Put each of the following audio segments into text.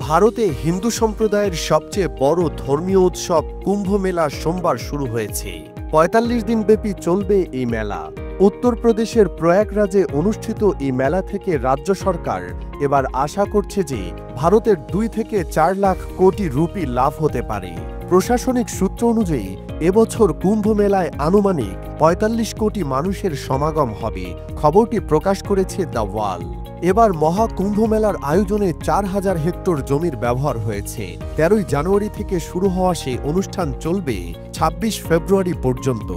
ভারতে হিন্দু সম্প্রদায়ের সবচেয়ে বড় ধর্মীয় উৎসব কুম্ভ মেলা সোমবার শুরু হয়েছে। ৪৫ দিনব্যাপী চলবে এই মেলা। উত্তরপ্রদেশের প্রয়াগরাজে অনুষ্ঠিত এই মেলা থেকে রাজ্য সরকার এবার আশা করছে যে ভারতের ২ থেকে ৪ লাখ কোটি রুপি লাভ হতে পারে। প্রশাসনিক সূত্র অনুযায়ী এবছর কুম্ভ মেলায় আনুমানিক ৪৫ কোটি মানুষের সমাগম হবে। খবরটি প্রকাশ করেছে দ্য ওয়াল। এবার মহাকুম্ভ মেলার আয়োজনে ৪,০০০ হেক্টর জমির ব্যবহার হয়েছে। ১৩ই জানুয়ারি থেকে শুরু হওয়া সেই অনুষ্ঠান চলবে ২৬ ফেব্রুয়ারি পর্যন্ত।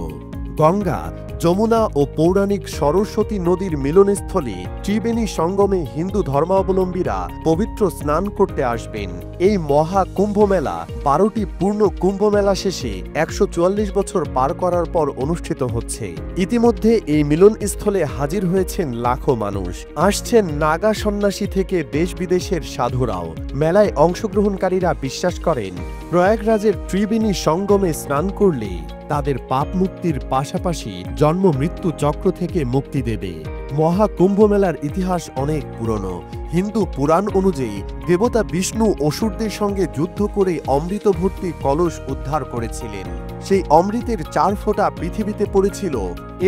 গঙ্গা, যমুনা ও পৌরাণিক সরস্বতী নদীর মিলনস্থলে ত্রিবেণী সঙ্গমে হিন্দু ধর্মাবলম্বীরা পবিত্র স্নান করতে আসবেন। এই মহা কুম্ভ মেলা ১২টি পূর্ণ কুম্ভ মেলা শেষে ১৪৪ বছর পার করার পর অনুষ্ঠিত হচ্ছে। ইতিমধ্যে এই মিলনস্থলে হাজির হয়েছেন লাখো মানুষ। আসছেন নাগা সন্ন্যাসী থেকে দেশ বিদেশের সাধুরাও। মেলায় অংশগ্রহণকারীরা বিশ্বাস করেন প্রয়াগরাজের ত্রিবেণী সঙ্গমে স্নান করলে তাদের পাপ মুক্তির পাশাপাশি জন্ম মৃত্যু চক্র থেকে মুক্তি দেবে। মহাকুম্ভ মেলার ইতিহাস অনেক পুরনো। হিন্দু পুরাণ অনুযায়ী দেবতা বিষ্ণু অসুরদের সঙ্গে যুদ্ধ করে অমৃত ভর্তি কলস উদ্ধার করেছিলেন। সেই অমৃতের ৪ ফোঁটা পৃথিবীতে পড়েছিল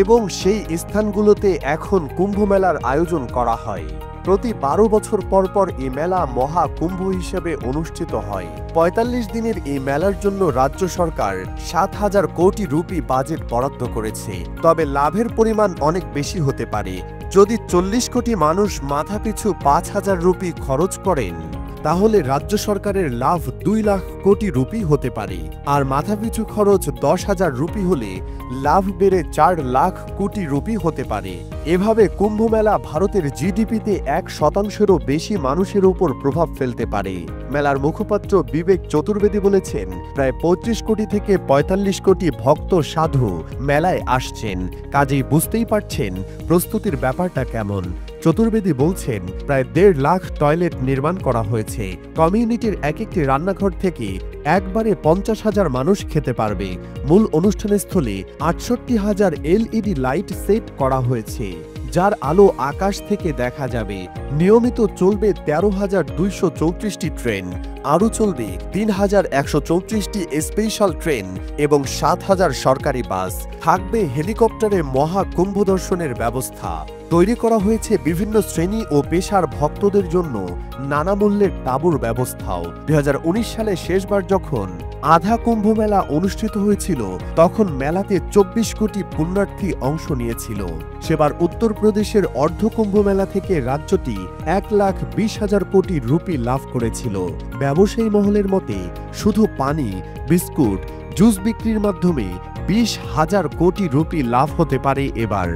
এবং সেই স্থানগুলোতে এখন কুম্ভ মেলার আয়োজন করা হয়। প্রতি ১২ বছর পর পর এই মেলা মহাকুম্ভ হিসেবে অনুষ্ঠিত হয়। ৪৫ দিনের এই মেলার জন্য রাজ্য সরকার ৭,০০০ কোটি রুপি বাজেট বরাদ্দ করেছে। তবে লাভের পরিমাণ অনেক বেশি হতে পারে। যদি ৪০ কোটি মানুষ মাথাপিছু ৫,০০০ রুপি খরচ করেন তাহলে রাজ্য সরকারের লাভ ২ লাখ কোটি রুপি হতে পারে। আর মাথাপিছু খরচ ১০,০০০ রুপি হলে লাভ বেড়ে ৪ লাখ কোটি রুপি হতে পারে। এভাবে কুম্ভ মেলা ভারতের জিডিপিতে ১% বেশি মানুষের উপর প্রভাব ফেলতে পারে। মেলার মুখপাত্র বিবেক চতুর্বেদী বলেছেন, প্রায় ৩৫ কোটি থেকে ৪৫ কোটি ভক্ত সাধু মেলায় আসছেন। কাজেই বুঝতেই পারছেন প্রস্তুতির ব্যাপারটা কেমন। চতুর্বেদী বলছেন, প্রায় ১.৫ লাখ টয়লেট নির্মাণ করা হয়েছে। কমিউনিটির একটি রান্নাঘর থেকে একবারে ৫০,০০০ মানুষ খেতে পারবে। মূল অনুষ্ঠানস্থলে ৬৮,০০০ LED লাইট সেট করা হয়েছে, যার আলো আকাশ থেকে দেখা যাবে। নিয়মিত চলবে ১৩,২৩৪টি ট্রেন। আরও চলবে ৩,১৩৪টি স্পেশাল ট্রেন এবং ৭,০০০ সরকারি বাস। থাকবে হেলিকপ্টারে মহাকুম্ভ দর্শনের ব্যবস্থা। তৈরি করা হয়েছে বিভিন্ন শ্রেণী ও পেশার ভক্তদের জন্য নানা মূল্যের তাঁবুর ব্যবস্থাও। ২০১৯ সালে শেষবার যখন আধা কুম্ভ মেলা অনুষ্ঠিত হয়েছিল তখন মেলাতে ২৪ কোটি পুণ্যার্থী অংশ নিয়েছিল। সেবার উত্তরপ্রদেশের অর্ধকুম্ভ মেলা থেকে রাজ্যটি ১,২০,০০০ কোটি রুপি লাভ করেছিল। ব্যবসায়ী মহলের মতে শুধু পানি, বিস্কুট, জুস বিক্রির মাধ্যমে ২০,০০০ কোটি রুপি লাভ হতে পারে এবার।